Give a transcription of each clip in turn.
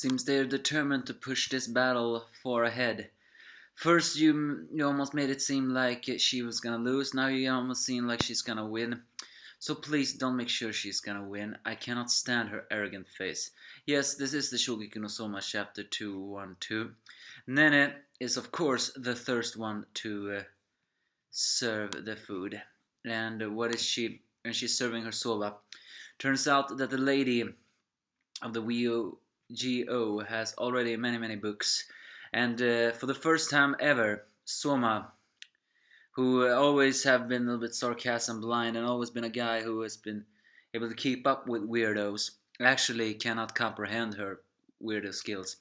Seems they're determined to push this battle far ahead. First, you almost made it seem like she was gonna lose. Now you almost seem like she's gonna win. So please don't make sure she's gonna win. I cannot stand her arrogant face. Yes, this is the Shokugeki no Soma chapter 212. Nene is of course the first one to serve the food. And what is she? And she's serving her soba. Turns out that the lady of the WGO has already many books. And for the first time ever, Soma, who always have been a little bit sarcasm blind and always been a guy who has been able to keep up with weirdos, actually cannot comprehend her weirdo skills.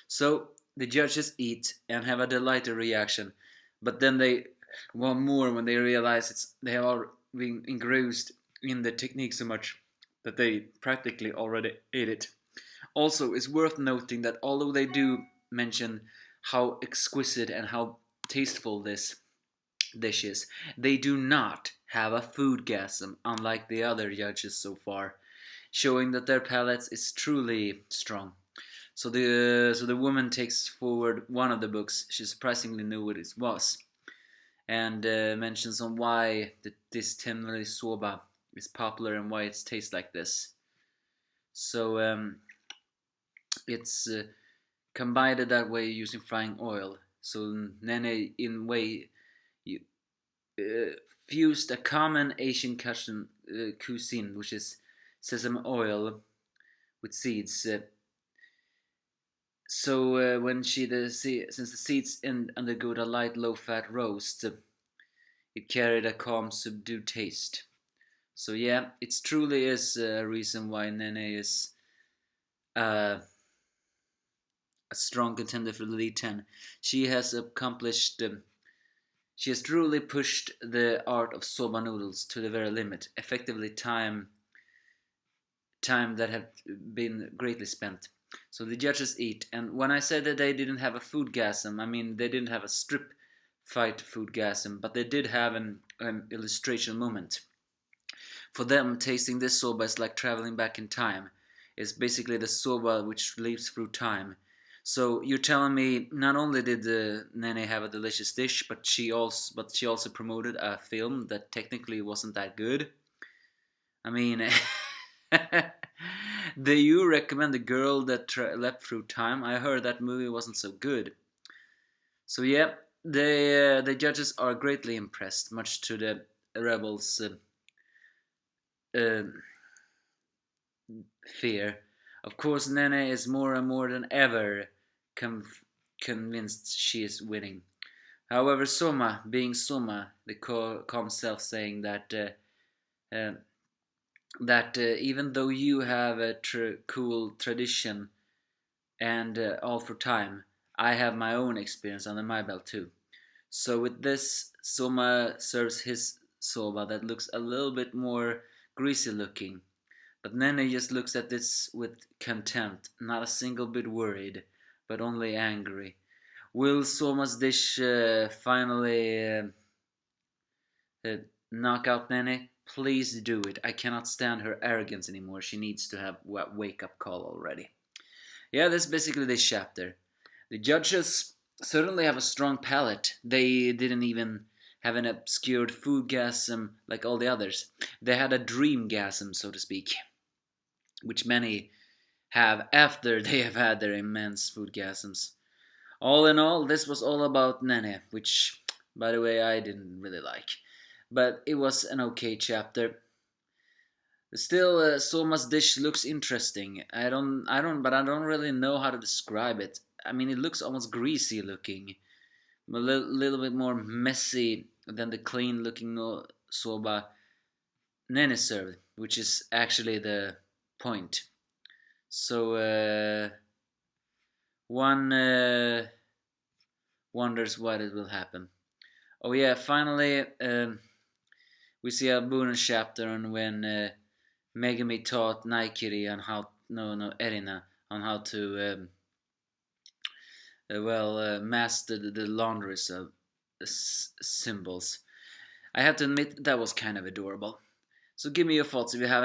So the judges eat and have a delighted reaction, but then they want more when they realize they have all been engrossed in the technique so much that they practically already ate it. Also, it's worth noting that although they do mention how exquisite and how tasteful this dish is, they do not have a foodgasm, unlike the other judges so far, showing that their palates is truly strong. So the woman takes forward one of the books. She surprisingly knew what it was, and mentions on why this temporary soba is popular and why it tastes like this. So it's combined that way using frying oil. So Nene in way fused a common Asian cuisine, which is sesame oil with seeds. So when since the seeds undergo a light low-fat roast, it carried a calm, subdued taste. So yeah, it truly is a reason why Nene is uh, a strong contender for the Elite 10. She has accomplished, she has truly pushed the art of soba noodles to the very limit, effectively time that have been greatly spent. So the judges eat, and when I said that they didn't have a foodgasm, I mean they didn't have a strip fight foodgasm, but they did have an illustration moment. For them, tasting this soba is like traveling back in time. It's basically the soba which leaps through time. So you're telling me not only did Nene have a delicious dish, but she also promoted a film that technically wasn't that good. I mean, do you recommend The Girl That Leapt Through Time? I heard that movie wasn't so good. So yeah, the judges are greatly impressed, much to the rebels' uh, fear. Of course, Nene is more and more than ever convinced she is winning. However, Soma, being Soma, the calm self, saying that even though you have a cool tradition and all for time, I have my own experience under my belt too. So with this, Soma serves his soba that looks a little bit more greasy looking. But Nene just looks at this with contempt, not a single bit worried, but only angry. Will Soma's dish finally knock out Nene? Please do it. I cannot stand her arrogance anymore. She needs to have a wake-up call already. Yeah, that's basically this chapter. The judges certainly have a strong palate. They didn't even have an obscured foodgasm like all the others. They had a dreamgasm, so to speak, which many have after they have had their immense foodgasms. All in all, this was all about Nene, which, by the way, I didn't really like. But it was an okay chapter. Still, Soma's dish looks interesting. But I don't really know how to describe it. I mean, it looks almost greasy looking, a little bit more messy than the clean looking soba Nene served, which is actually the point. So one wonders what it will happen. Oh yeah, finally we see a bonus chapter on when Megami taught Naikiri on how Erina on how to master the laundries of symbols. I have to admit that was kind of adorable. So give me your thoughts if you have any.